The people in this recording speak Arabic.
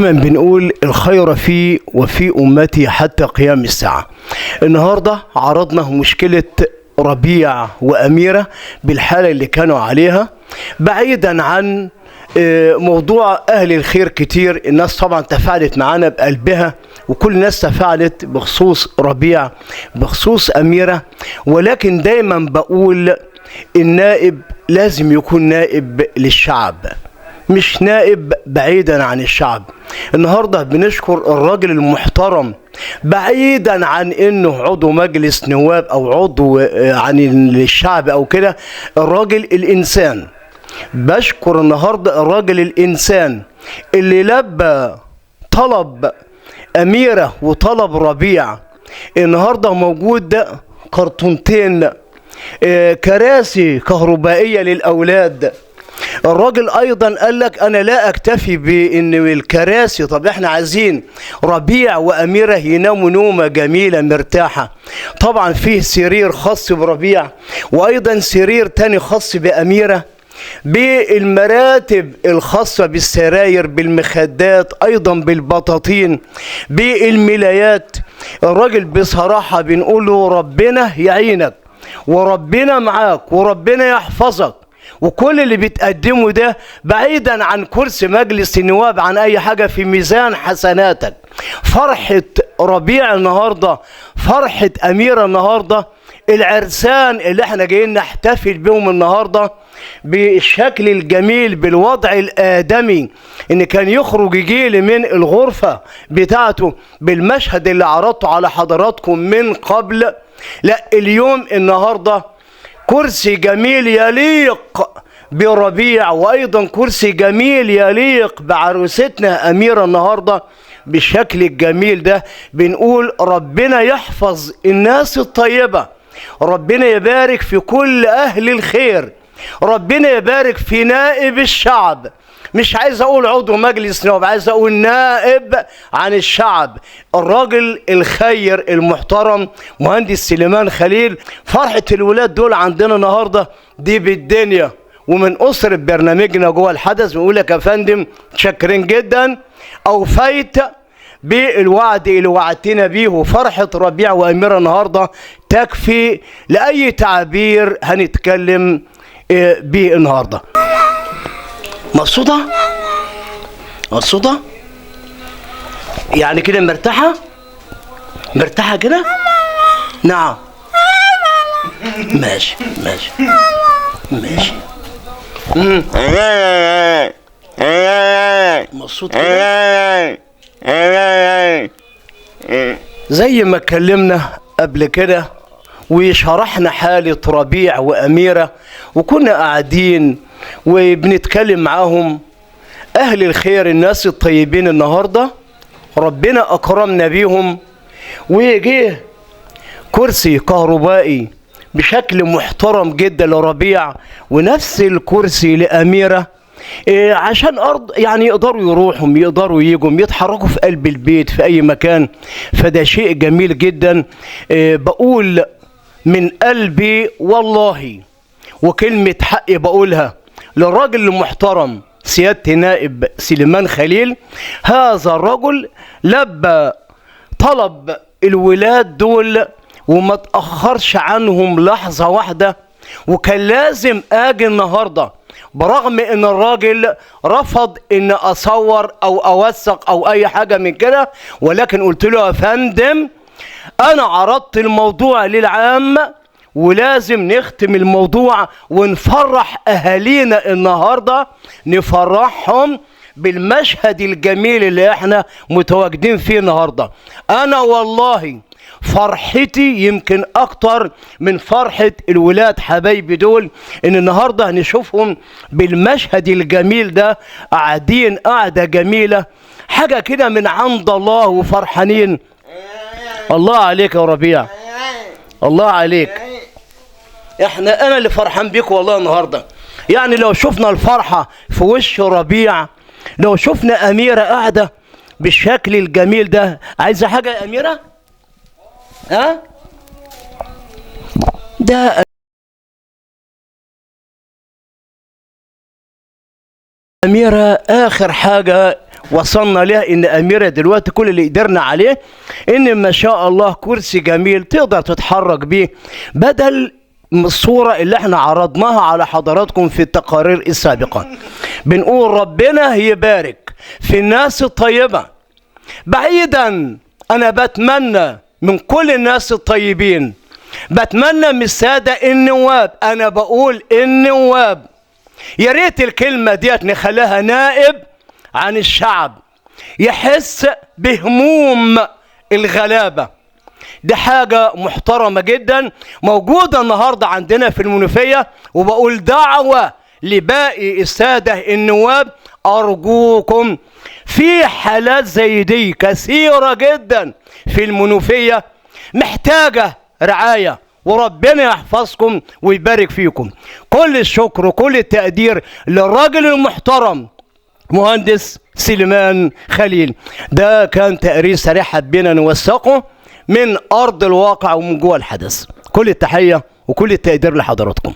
دايما بنقول الخير في وفي أمتي حتى قيام الساعة. النهاردة عرضنا مشكلة ربيع وأميرة بالحالة اللي كانوا عليها، بعيدا عن موضوع أهل الخير. كتير الناس طبعا تفاعلت معانا بقلبها، وكل الناس تفاعلت بخصوص ربيع بخصوص أميرة، ولكن دايما بقول النائب لازم يكون نائب للشعب، مش نائب بعيدا عن الشعب. النهارده بنشكر الراجل المحترم، بعيدا عن انه عضو مجلس نواب او عضو عن الشعب او كده، الراجل الانسان. بشكر النهارده الراجل الانسان اللي لبى طلب اميره وطلب ربيع. النهارده موجود كرتونتين كراسي كهربائيه للاولاد. الراجل ايضا قال لك انا لا اكتفي بان الكراسي، طب احنا عايزين ربيع واميره يناموا نومه جميله مرتاحه. طبعا فيه سرير خاص بربيع، وايضا سرير تاني خاص باميره، بالمراتب الخاصه بالسراير، بالمخدات، ايضا بالبطاطين، بالملايات. الراجل بصراحه بنقول له ربنا يعينك وربنا معاك وربنا يحفظك، وكل اللي بتقدمه ده بعيدا عن كرسي مجلس النواب عن اي حاجه في ميزان حسناتك. فرحه ربيع النهارده، فرحه اميره النهارده، العرسان اللي احنا جايين نحتفل بهم النهارده بالشكل الجميل بالوضع الادمي، ان كان يخرج يجيلي من الغرفه بتاعته بالمشهد اللي عرضته على حضراتكم من قبل. لا، اليوم النهارده كرسي جميل يليق بربيع، وايضا كرسي جميل يليق بعروستنا اميره النهارده بالشكل الجميل ده. بنقول ربنا يحفظ الناس الطيبه، ربنا يبارك في كل اهل الخير، ربنا يبارك في نائب الشعب. مش عايز اقول عضو مجلس نواب، عايز اقول نائب عن الشعب، الراجل الخير المحترم مهندس سليمان خليل. فرحة الولاد دول عندنا النهاردة دي بالدنيا، ومن أسرة برنامجنا جوه الحدث بنقول لك يا فندم شاكرين جدا، أوفيت بالوعد اللي وعدتنا بيه. وفرحة ربيع وأميرة النهاردة تكفي لأي تعبير هنتكلم بيه النهاردة. مبسوطة؟ مبسوطة؟ يعني كده مرتاحة؟ مرتاحة كده؟ نعم. ماشي ماشي ماشي. مبسوط كده؟ زي ما اتكلمنا قبل كده وشرحنا حالة ربيع وأميرة، وكنا قاعدين وبنتكلم معاهم أهل الخير الناس الطيبين. النهاردة ربنا أكرمنا بيهم، ويجيه كرسي كهربائي بشكل محترم جدا لربيع، ونفس الكرسي لأميرة، عشان يعني يقدروا يروحوا يقدروا يجوا يتحركوا في قلب البيت في أي مكان. فده شيء جميل جدا. بقول من قلبي والله، وكلمة حق بقولها للراجل المحترم سيادة نائب سليمان خليل، هذا الرجل لبى طلب الولاد دول وما تأخرش عنهم لحظة واحدة، وكان لازم اجي النهاردة برغم ان الراجل رفض ان اصور او اوثق او اي حاجة من كده، ولكن قلت له يا فندم انا عرضت الموضوع للعامة ولازم نختم الموضوع ونفرح اهالينا النهارده، نفرحهم بالمشهد الجميل اللي احنا متواجدين فيه النهارده. انا والله فرحتي يمكن اكتر من فرحة الولاد حبايبي دول، ان النهارده هنشوفهم بالمشهد الجميل ده قاعدين قعدة جميلة، حاجة كده من عند الله وفرحانين. الله عليك يا ربيع، الله عليك. انا اللي فرحان بيك والله النهارده. يعني لو شفنا الفرحه في وش ربيع، لو شفنا اميره قاعده بالشكل الجميل ده. عايزه حاجه يا اميره؟ ها؟ ده اميره اخر حاجه وصلنا لها ان اميرة دلوقتي كل اللي قدرنا عليه ان ما شاء الله كرسي جميل تقدر تتحرك بيه، بدل الصورة اللي احنا عرضناها على حضراتكم في التقارير السابقة. بنقول ربنا يبارك في الناس الطيبة. بعيدا انا بتمنى من كل الناس الطيبين، بتمنى من السادة النواب، انا بقول النواب، يا ريت الكلمة ديت نخليها نائب عن الشعب يحس بهموم الغلابة. دي حاجة محترمة جدا موجودة النهاردة عندنا في المنوفية، وبقول دعوة لباقي السادة النواب، أرجوكم في حالات زي دي كثيرة جدا في المنوفية محتاجة رعاية، وربنا يحفظكم ويبارك فيكم. كل الشكر وكل التقدير للراجل المحترم مهندس سليمان خليل. ده كان تقرير سريع حبينا نوثقه من أرض الواقع ومن جوه الحدث. كل التحية وكل التقدير لحضراتكم.